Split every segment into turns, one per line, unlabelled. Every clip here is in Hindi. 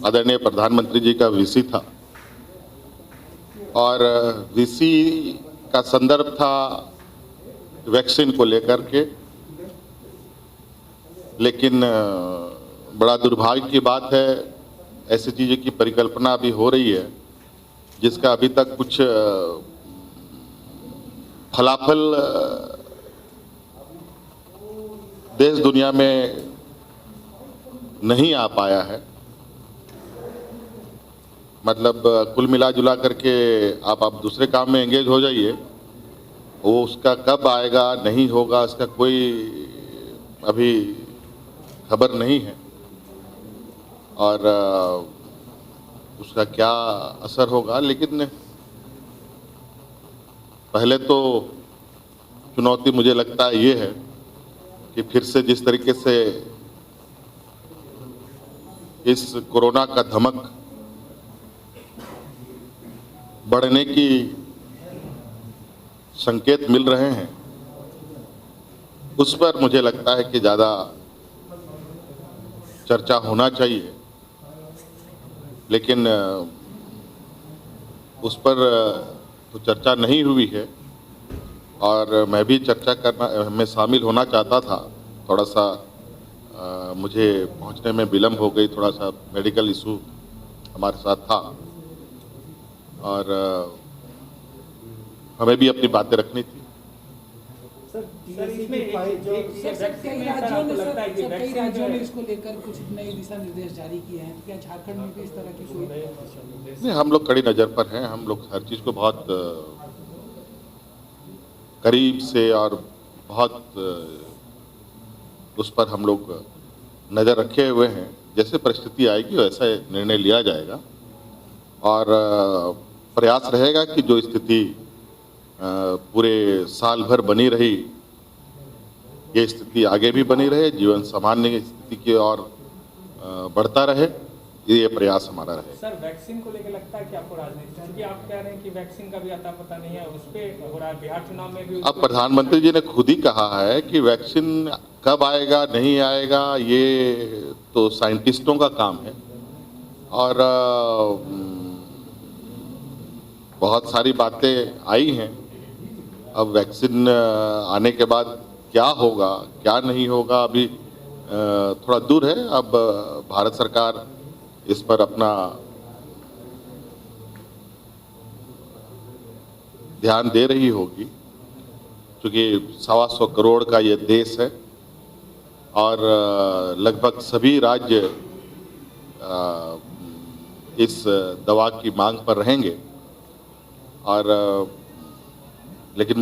आदरणीय प्रधानमंत्री जी का वीसी था और वीसी का संदर्भ था वैक्सीन को लेकर के। लेकिन बड़ा दुर्भाग्य की बात है, ऐसी चीज़ों की परिकल्पना अभी हो रही है जिसका अभी तक कुछ फलाफल देश दुनिया में नहीं आ पाया है। मतलब कुल मिला जुला करके आप दूसरे काम में एंगेज हो जाइए, वो उसका कब आएगा नहीं होगा इसका कोई अभी खबर नहीं है और उसका क्या असर होगा। लेकिन पहले तो चुनौती मुझे लगता है ये है कि फिर से जिस तरीके से इस कोरोना का धमक बढ़ने की संकेत मिल रहे हैं, उस पर मुझे लगता है कि ज़्यादा चर्चा होना चाहिए। लेकिन उस पर तो चर्चा नहीं हुई है और मैं भी चर्चा करना में शामिल होना चाहता था। थोड़ा सा मुझे पहुंचने में विलम्ब हो गई, थोड़ा सा मेडिकल इशू हमारे साथ था और हमें भी अपनी बातें रखनी थी।
कई राज्यों ने इसको लेकर कुछ नए दिशा निर्देश जारी किए हैं, तो क्या झारखंड में भी इस तरह की कोई?
नहीं, हम लोग कड़ी नज़र पर हैं। हम लोग हर चीज़ को बहुत करीब से और बहुत उस पर हम लोग नज़र रखे हुए हैं। जैसे परिस्थिति आएगी वैसा निर्णय लिया जाएगा और प्रयास रहेगा कि जो स्थिति पूरे साल भर बनी रही, ये स्थिति आगे भी बनी रहे, जीवन सामान्य स्थिति की ओर बढ़ता रहे, ये प्रयास हमारा रहे।
सर, वैक्सीन को लेकर लगता है कि आपको राजनीति, क्योंकि आप कह रहे हैं कि वैक्सीन का भी अता पता नहीं है, उस पर हो रहा है बिहार चुनाव में भी।
अब प्रधानमंत्री जी ने खुद ही कहा है कि वैक्सीन कब आएगा नहीं आएगा ये तो साइंटिस्टों का काम है और बहुत सारी बातें आई हैं। अब वैक्सीन आने के बाद क्या होगा क्या नहीं होगा अभी थोड़ा दूर है। अब भारत सरकार इस पर अपना ध्यान दे रही होगी, क्योंकि 125 करोड़ का ये देश है और लगभग सभी राज्य इस दवा की मांग पर रहेंगे और लेकिन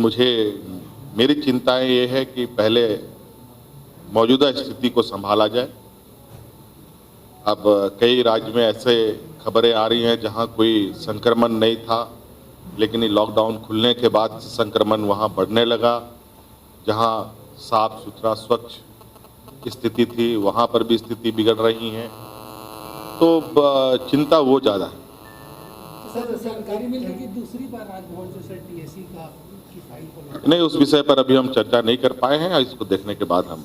मेरी चिंताएं ये है कि पहले मौजूदा स्थिति को संभाला जाए। अब कई राज्य में ऐसे खबरें आ रही हैं जहां कोई संक्रमण नहीं था, लेकिन लॉकडाउन खुलने के बाद संक्रमण वहां बढ़ने लगा। जहां साफ सुथरा स्वच्छ स्थिति थी वहां पर भी स्थिति बिगड़ रही है, तो चिंता वो ज़्यादा है।
सर, जानकारी मिली कि दूसरी बार राजभवन से सर टीएसी की फाइल को
नहीं, उस विषय पर अभी हम चर्चा नहीं कर पाए हैं। इसको देखने के बाद हम